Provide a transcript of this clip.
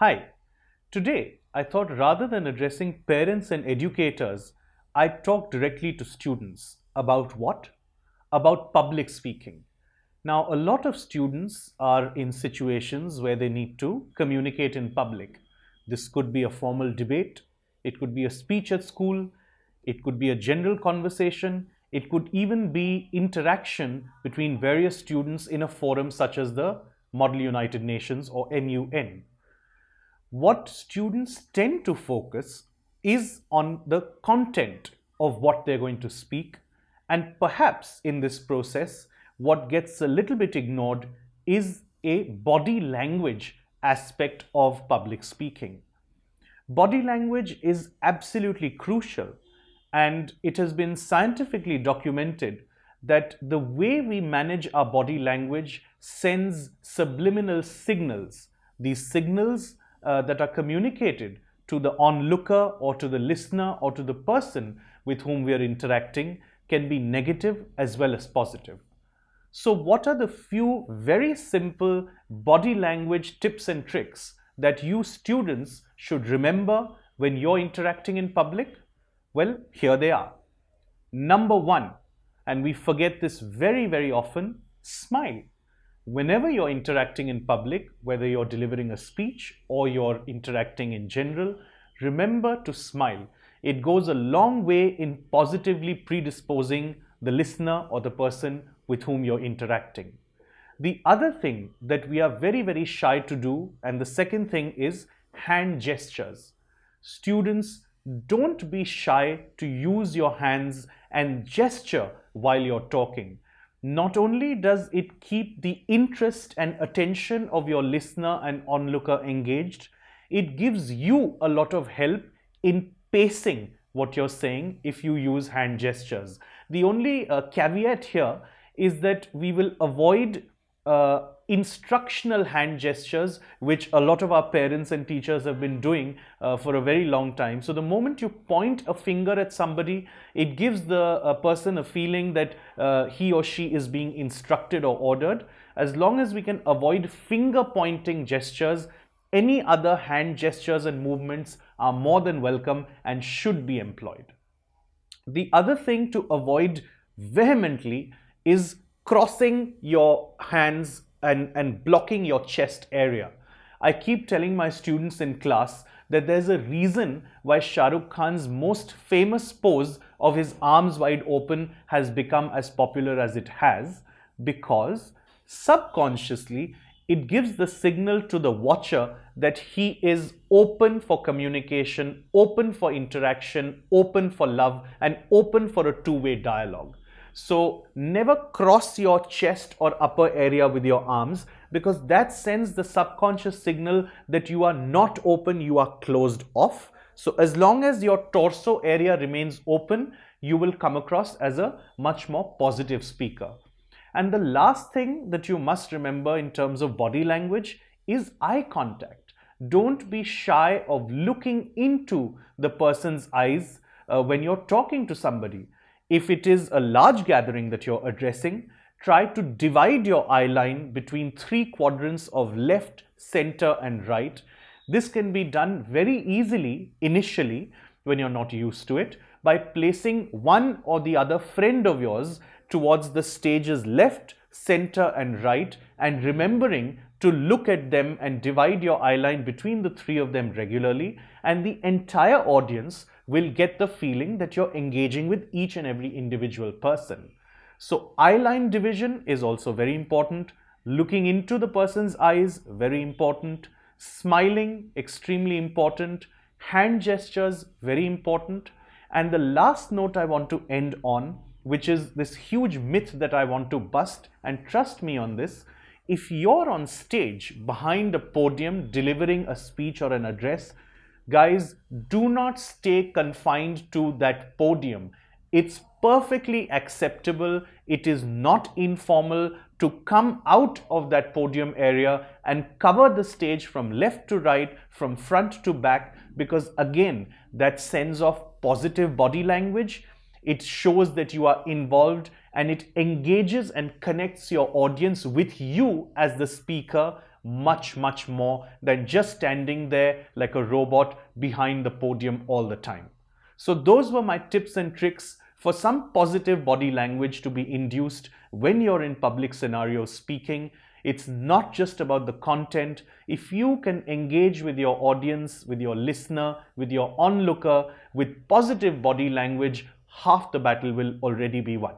Hi, today I thought rather than addressing parents and educators, I'd talk directly to students about what? About public speaking. Now, a lot of students are in situations where they need to communicate in public. This could be a formal debate, it could be a speech at school, it could be a general conversation, it could even be interaction between various students in a forum such as the Model United Nations or MUN. What students tend to focus is on the content of what they're going to speak, and perhaps in this process what gets a little bit ignored is a body language aspect of public speaking. Body language is absolutely crucial, and it has been scientifically documented that the way we manage our body language sends subliminal signals. These signals that are communicated to the onlooker or to the listener or to the person with whom we are interacting can be negative as well as positive. So, what are the few very simple body language tips and tricks that you students should remember when you're interacting in public? Well, here they are. Number one, and we forget this very, very often, smile. Whenever you're interacting in public, whether you're delivering a speech or you're interacting in general, remember to smile. It goes a long way in positively predisposing the listener or the person with whom you're interacting. The other thing that we are very, very shy to do, and the second thing is hand gestures. Students, don't be shy to use your hands and gesture while you're talking. Not only does it keep the interest and attention of your listener and onlooker engaged, it gives you a lot of help in pacing what you're saying if you use hand gestures. The only caveat here is that we will avoid instructional hand gestures, which a lot of our parents and teachers have been doing for a very long time. So the moment you point a finger at somebody, it gives the person a feeling that he or she is being instructed or ordered. As long as we can avoid finger pointing gestures, any other hand gestures and movements are more than welcome and should be employed. The other thing to avoid vehemently is crossing your hands and blocking your chest area. I keep telling my students in class that there's a reason why Shah Rukh Khan's most famous pose of his arms wide open has become as popular as it has, because subconsciously it gives the signal to the watcher that he is open for communication, open for interaction, open for love, and open for a two-way dialogue. So never cross your chest or upper area with your arms, because that sends the subconscious signal that you are not open, you are closed off. So as long as your torso area remains open, you will come across as a much more positive speaker. And the last thing that you must remember in terms of body language is eye contact. Don't be shy of looking into the person's eyes when you're talking to somebody. If it is a large gathering that you're addressing, try to divide your eye line between three quadrants of left, center, and right. This can be done very easily initially when you're not used to it by placing one or the other friend of yours towards the stage's left, center, and right, and remembering to look at them and divide your eye line between the three of them regularly, and the entire audience will get the feeling that you're engaging with each and every individual person. So eye line division is also very important. Looking into the person's eyes, very important. Smiling, extremely important. Hand gestures, very important. And the last note I want to end on, which is this huge myth that I want to bust, and trust me on this, if you're on stage behind a podium delivering a speech or an address, guys, do not stay confined to that podium. It's perfectly acceptable, it is not informal to come out of that podium area and cover the stage from left to right, from front to back, because again, that sends off positive body language. It shows that you are involved, and it engages and connects your audience with you as the speaker much, much more than just standing there like a robot behind the podium all the time. So those were my tips and tricks for some positive body language to be induced when you're in public scenarios speaking. It's not just about the content. If you can engage with your audience, with your listener, with your onlooker, with positive body language, half the battle will already be won.